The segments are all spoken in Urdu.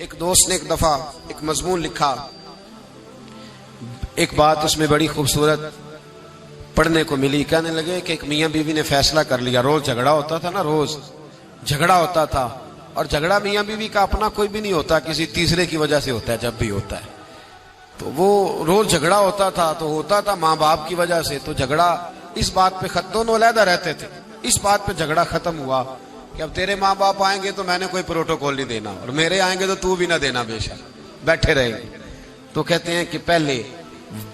ایک دوست نے ایک دفعہ ایک مضمون لکھا، ایک بات اس میں بڑی خوبصورت پڑھنے کو ملی. کہنے لگے کہ ایک میاں بیوی نے فیصلہ کر لیا. روز جھگڑا ہوتا تھا نا، روز جھگڑا ہوتا تھا، اور جھگڑا میاں بیوی کا اپنا کوئی بھی نہیں ہوتا، کسی تیسرے کی وجہ سے ہوتا ہے. جب بھی ہوتا ہے تو وہ روز جھگڑا ہوتا تھا ماں باپ کی وجہ سے. تو جھگڑا اس بات پہ دونوں علیحدہ رہتے تھے، اس بات پہ جھگڑا ختم ہوا کہ اب تیرے ماں باپ آئیں گے تو میں نے کوئی پروٹوکول نہیں دینا، اور میرے آئیں گے تو تو بھی نہ دینا، بے شک بیٹھے رہیں گے. تو کہتے ہیں کہ پہلے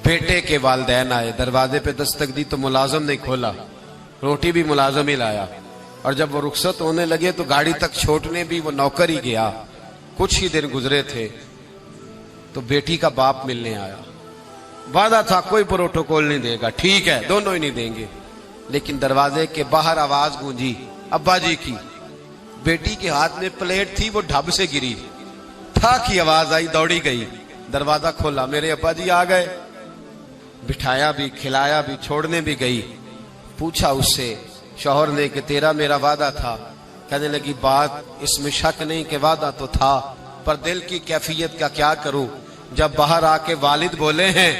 بیٹے کے والدین آئے، دروازے پہ دستک دی تو ملازم نے کھولا، روٹی بھی ملازم ہی لایا. اور جب وہ رخصت ہونے لگے تو گاڑی تک چھوڑنے بھی وہ نوکر ہی گیا. کچھ ہی دن گزرے تھے تو بیٹی کا باپ ملنے آیا. وعدہ تھا کوئی پروٹوکول نہیں دے گا، ٹھیک ہے دونوں ہی نہیں دیں گے. لیکن دروازے کے باہر آواز گونجی ابا جی کی. بیٹی کے ہاتھ میں پلیٹ تھی، وہ ڈھب سے گری، ٹھا کی آواز آئی، دوڑی گئی، دروازہ کھولا، میرے ابا جی آ گئے. بٹھایا بھی، کھلایا بھی، چھوڑنے بھی گئی. پوچھا اس سے شوہر نے کہ تیرا میرا وعدہ تھا. کہنے لگی بات اس میں شک نہیں کہ وعدہ تو تھا، پر دل کی کیفیت کا کیا کروں. جب باہر آ کے والد بولے ہیں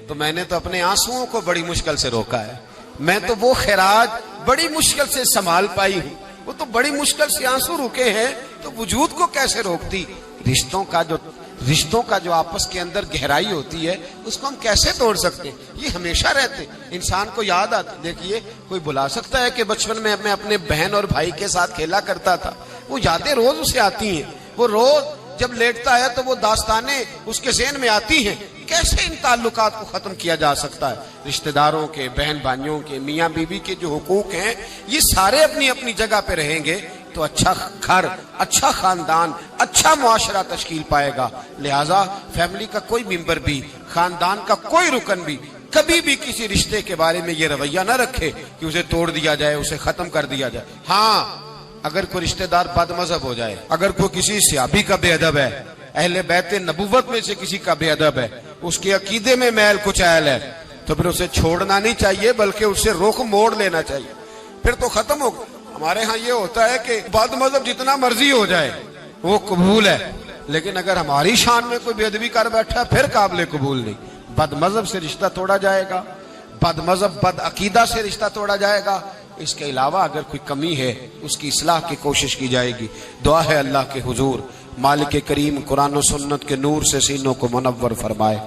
تو میں نے تو اپنے آنسوؤں کو بڑی مشکل سے روکا ہے. میں تو وہ خراج بڑی مشکل سے سنبھال پائی ہوں، وہ تو بڑی مشکل سے آنسو رکے ہیں، تو وجود کو کیسے روکتی. رشتوں کا جو آپس کے اندر گہرائی ہوتی ہے اس کو ہم کیسے توڑ سکتے ہیں. یہ ہمیشہ رہتے، انسان کو یاد آتی. دیکھیے کوئی بلا سکتا ہے کہ بچپن میں میں اپنے بہن اور بھائی کے ساتھ کھیلا کرتا تھا، وہ یادیں روز اسے آتی ہیں. وہ روز جب لیٹتا ہے تو وہ داستانیں اس کے ذہن میں آتی ہیں. کیسے ان تعلقات کو ختم کیا جا سکتا ہے؟ رشتہ داروں کے، بہن بھائیوں کے، میاں بیوی کے جو حقوق ہیں یہ سارے اپنی اپنی جگہ پہ رہیں گے تو اچھا گھر، اچھا خاندان، اچھا معاشرہ تشکیل پائے گا. لہٰذا فیملی کا کوئی ممبر بھی، خاندان کا کوئی رکن بھی کبھی بھی کسی رشتے کے بارے میں یہ رویہ نہ رکھے کہ اسے توڑ دیا جائے، اسے ختم کر دیا جائے. ہاں اگر کوئی رشتہ دار بد مذہب ہو جائے، اگر کوئی کسی صحابی کا بے ادب ہے، اہل بیت نبوت میں سے کسی کا بے ادب ہے، اس کے عقیدے میں میل کچیل ہے، تو پھر اسے چھوڑنا نہیں چاہیے بلکہ اسے رخ موڑ لینا چاہیے. پھر تو ختم ہو. ہمارے ہاں یہ ہوتا ہے کہ بد مذہب جتنا مرضی ہو جائے وہ قبول ہے، لیکن اگر ہماری شان میں کوئی بے ادبی کر بیٹھا پھر قابل قبول نہیں. بد مذہب سے رشتہ توڑا جائے گا، بد مذہب بد عقیدہ سے رشتہ توڑا جائے گا. اس کے علاوہ اگر کوئی کمی ہے اس کی اصلاح کی کوشش کی جائے گی. دعا ہے اللہ کے حضور مالک کریم قرآن و سنت کے نور سے سینوں کو منور فرمائے.